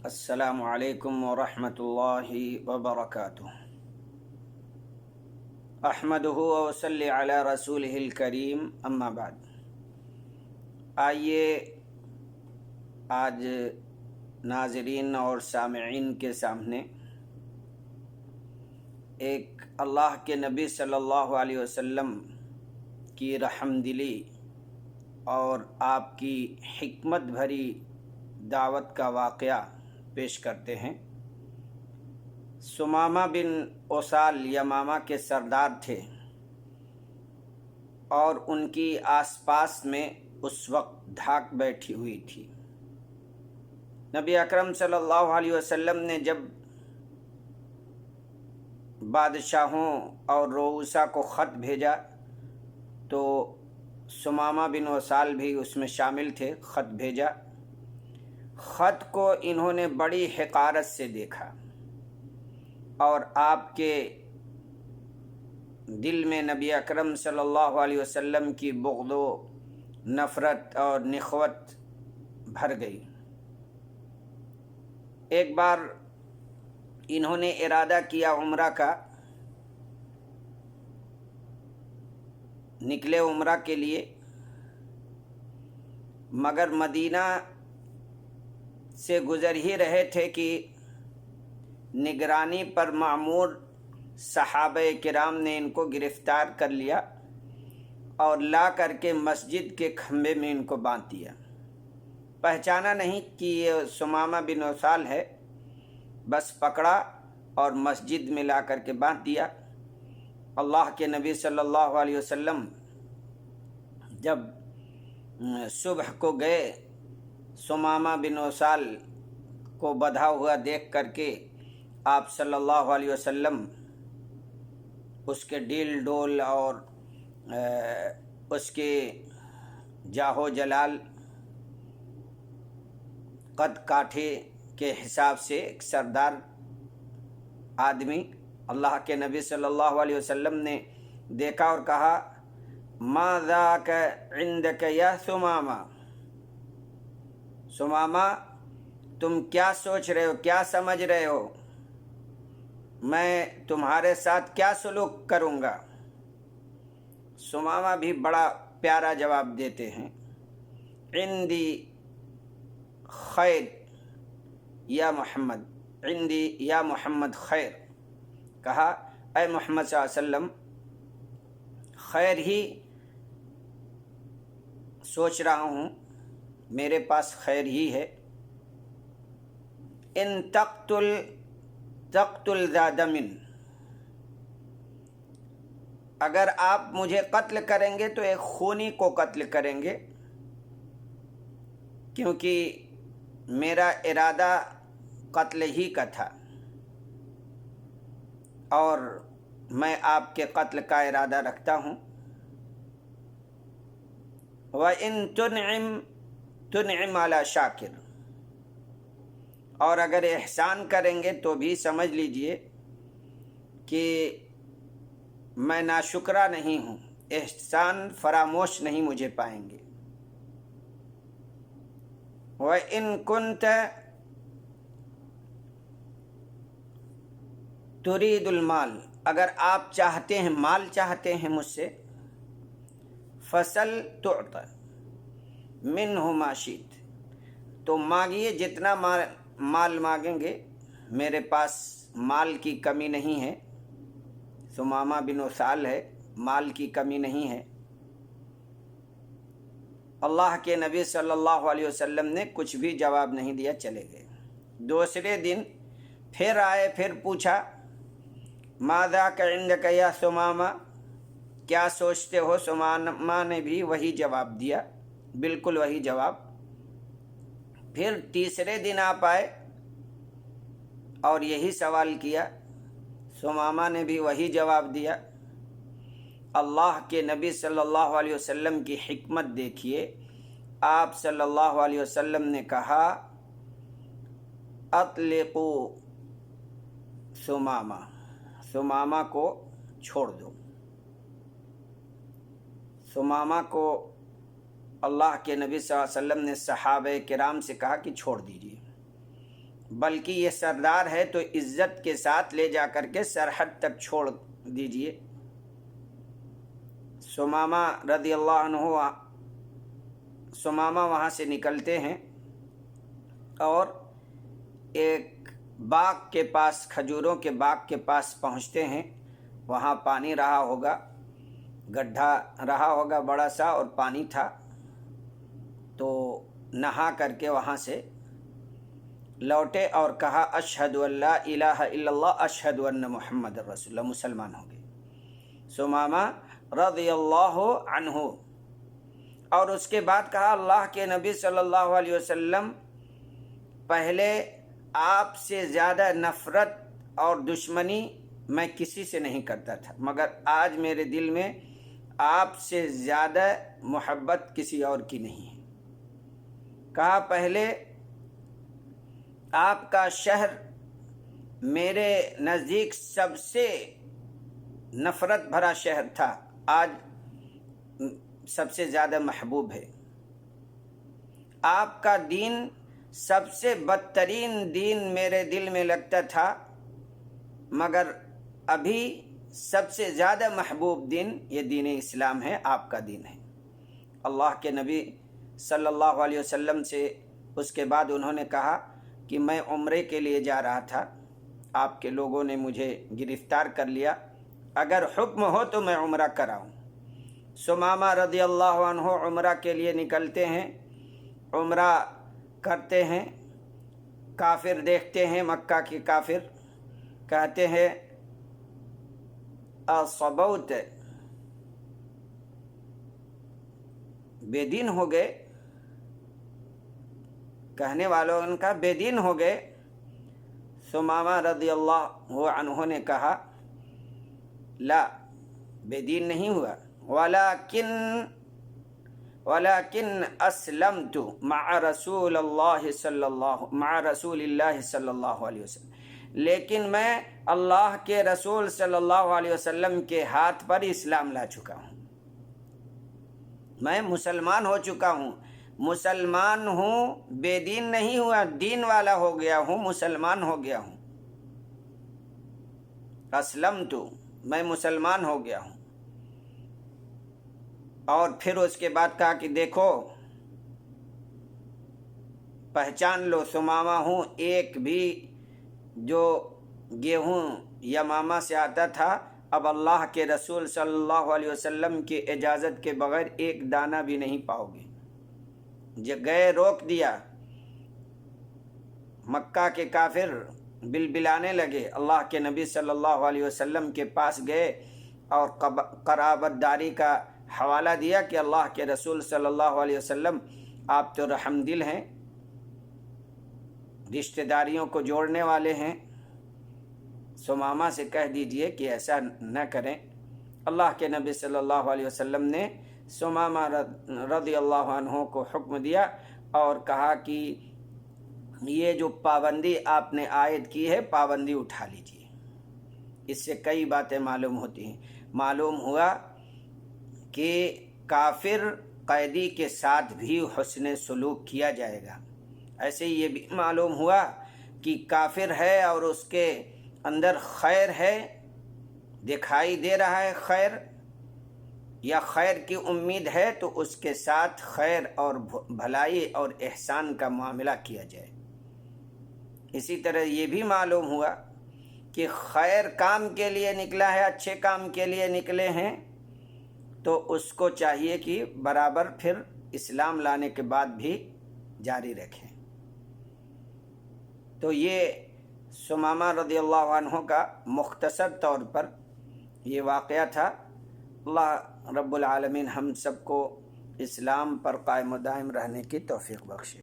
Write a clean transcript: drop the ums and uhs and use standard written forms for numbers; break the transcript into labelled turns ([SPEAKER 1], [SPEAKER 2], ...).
[SPEAKER 1] السلام علیکم ورحمۃ اللہ وبرکاتہ۔ احمدہ وصلی علی رسولہ الکریم، اما بعد۔ آئیے آج ناظرین اور سامعین کے سامنے ایک اللہ کے نبی صلی اللہ علیہ وسلم کی رحم دلی اور آپ کی حکمت بھری دعوت کا واقعہ پیش کرتے ہیں۔ ثمامہ بن اسال یمامہ کے سردار تھے اور ان کی آس پاس میں اس وقت دھاک بیٹھی ہوئی تھی۔ نبی اکرم صلی اللہ علیہ وسلم نے جب بادشاہوں اور رؤسا کو خط بھیجا تو ثمامہ بن اسال بھی اس میں شامل تھے۔ خط بھیجا، خط کو انہوں نے بڑی حقارت سے دیکھا اور آپ کے دل میں نبی اکرم صلی اللہ علیہ وسلم کی بغض و نفرت اور نخوت بھر گئی۔ ایک بار انہوں نے ارادہ کیا عمرہ کا، نکلے عمرہ کے لیے، مگر مدینہ سے گزر ہی رہے تھے کہ نگرانی پر مامور صحابہ کرام نے ان کو گرفتار کر لیا اور لا کر کے مسجد کے کھمبے میں ان کو باندھ دیا۔ پہچانا نہیں کہ یہ ثمامہ بن اسال ہے، بس پکڑا اور مسجد میں لا کر کے باندھ دیا۔ اللہ کے نبی صلی اللہ علیہ وسلم جب صبح کو گئے، ثمامہ بن اسال کو بدھا ہوا دیکھ کر کے آپ صلی اللہ علیہ وسلم اس کے ڈیل ڈول اور اس کے جاہ و جلال، قد کاٹھے کے حساب سے ایک سردار آدمی، اللہ کے نبی صلی اللہ علیہ وسلم نے دیکھا اور کہا: ما ذاک عندک یا ثمامہ، ثمامہ تم کیا سوچ رہے ہو، کیا سمجھ رہے ہو، میں تمہارے ساتھ کیا سلوک کروں گا؟ ثمامہ بھی بڑا پیارا جواب دیتے ہیں: عندی خیر یا محمد، عندی یا محمد خیر۔ کہا: اے محمد صلی اللہ علیہ وسلم، خیر ہی سوچ رہا ہوں، میرے پاس خیر ہی ہے۔ ان تقتل ذا دم، اگر آپ مجھے قتل کریں گے تو ایک خونی کو قتل کریں گے، کیونکہ میرا ارادہ قتل ہی کا تھا اور میں آپ کے قتل کا ارادہ رکھتا ہوں۔ وَإِن تُنْعِمْ عَلَى شَاكِرٍ، اور اگر احسان کریں گے تو بھی سمجھ لیجئے کہ میں ناشکرا نہیں ہوں، احسان فراموش نہیں مجھے پائیں گے۔ وَإِن كُنْتَ تُرِيدُ الْمَالَ، اگر آپ چاہتے ہیں، مال چاہتے ہیں مجھ سے، فَسَلْ تُعْطَ مِنْهُ مَا شِئْتَ، تو مانگیے جتنا مال مانگیں گے، میرے پاس مال کی کمی نہیں ہے۔ ثمامہ بن اسال ہے، مال کی کمی نہیں ہے۔ اللہ کے نبی صلی اللہ علیہ وسلم نے کچھ بھی جواب نہیں دیا، چلے گئے۔ دوسرے دن پھر آئے، پھر پوچھا: ما ذاک عندک یا ثمامہ، کیا سوچتے ہو؟ ثمامہ نے بھی وہی جواب دیا، بالکل وہی جواب۔ پھر تیسرے دن آپ آئے اور یہی سوال کیا، ثمامہ نے بھی وہی جواب دیا۔ اللہ کے نبی صلی اللہ علیہ وسلم کی حکمت دیکھیے، آپ صلی اللہ علیہ وسلم نے کہا: اطلقوا ثمامہ، ثمامہ کو چھوڑ دو۔ ثمامہ کو اللہ کے نبی صلی اللہ علیہ وسلم نے صحابہ کرام سے کہا کہ چھوڑ دیجیے۔ بلکہ یہ سردار ہے تو عزت کے ساتھ لے جا کر کے سرحد تک چھوڑ دیجئے۔ ثمامہ رضی اللہ عنہ ثمامہ وہاں سے نکلتے ہیں اور ایک باغ کے پاس، کھجوروں کے باغ کے پاس پہنچتے ہیں۔ وہاں پانی رہا ہوگا، گڈھا رہا ہوگا بڑا سا، اور پانی تھا، تو نہا کر کے وہاں سے لوٹے اور کہا اشہد ان لا الہ الا اللہ اشہد ان محمد رسول اللہ، مسلمان ہو گئے ثمامہ رضی اللہ عنہ۔ اور اس کے بعد کہا اللہ کے نبی صلی اللہ علیہ وسلم، پہلے آپ سے زیادہ نفرت اور دشمنی میں کسی سے نہیں کرتا تھا، مگر آج میرے دل میں آپ سے زیادہ محبت کسی اور کی نہیں ہے۔ کہا پہلے آپ کا شہر میرے نزدیک سب سے نفرت بھرا شہر تھا، آج سب سے زیادہ محبوب ہے۔ آپ کا دین سب سے بدترین دین میرے دل میں لگتا تھا، مگر ابھی سب سے زیادہ محبوب دین یہ دین اسلام ہے، آپ کا دین ہے۔ اللہ کے نبی صلی اللہ علیہ وسلم سے اس کے بعد انہوں نے کہا کہ میں عمرے کے لیے جا رہا تھا، آپ کے لوگوں نے مجھے گرفتار کر لیا، اگر حکم ہو تو میں عمرہ کراؤں۔ ثمامہ رضی اللہ عنہ عمرہ کے لیے نکلتے ہیں، عمرہ کرتے ہیں، کافر دیکھتے ہیں، مکہ کے کافر کہتے ہیں اصبوت، بے دین ہو گئے، کہنے والوں نے کہا بے دین ہو گئے۔ ثمامہ رضی اللہ عنہ نے کہا لا، بے دین نہیں ہوا، ولكن اسلمت مع رسول اللہ صلی اللہ علیہ وسلم، لیکن میں اللہ کے رسول صلی اللہ علیہ وسلم کے ہاتھ پر اسلام لا چکا ہوں، میں مسلمان ہو چکا ہوں، مسلمان ہوں، بے دین نہیں ہوا، دین والا ہو گیا ہوں، مسلمان ہو گیا ہوں۔ اسلمت، میں مسلمان ہو گیا ہوں۔ اور پھر اس کے بعد کہا کہ دیکھو پہچان لو، ثمامہ ہوں، ایک بھی جو گیہوں یمامہ سے آتا تھا اب اللہ کے رسول صلی اللہ علیہ وسلم کی اجازت کے بغیر ایک دانہ بھی نہیں پاؤ گے۔ گئے، روک دیا، مکہ کے کافر بلبلانے لگے، اللہ کے نبی صلی اللہ علیہ وسلم کے پاس گئے اور قرابت داری کا حوالہ دیا کہ اللہ کے رسول صلی اللہ علیہ وسلم آپ تو رحم دل ہیں، رشتہ داریوں کو جوڑنے والے ہیں، ثمامہ سے کہہ دیجئے کہ ایسا نہ کریں۔ اللہ کے نبی صلی اللہ علیہ وسلم نے ثمامہ رضی اللہ عنہ کو حکم دیا اور کہا کہ یہ جو پابندی آپ نے عائد کی ہے، پابندی اٹھا لیجئے۔ اس سے کئی باتیں معلوم ہوتی ہیں۔ معلوم ہوا کہ کافر قیدی کے ساتھ بھی حسن سلوک کیا جائے گا۔ ایسے یہ بھی معلوم ہوا کہ کافر ہے اور اس کے اندر خیر ہے، دکھائی دے رہا ہے خیر یا خیر کی امید ہے، تو اس کے ساتھ خیر اور بھلائی اور احسان کا معاملہ کیا جائے۔ اسی طرح یہ بھی معلوم ہوا کہ خیر کام کے لیے نکلا ہے، اچھے کام کے لیے نکلے ہیں، تو اس کو چاہیے کہ برابر پھر اسلام لانے کے بعد بھی جاری رکھیں۔ تو یہ ثمامہ رضی اللہ عنہ کا مختصر طور پر یہ واقعہ تھا۔ اللہ رب العالمین ہم سب کو اسلام پر قائم و دائم رہنے کی توفیق بخشے۔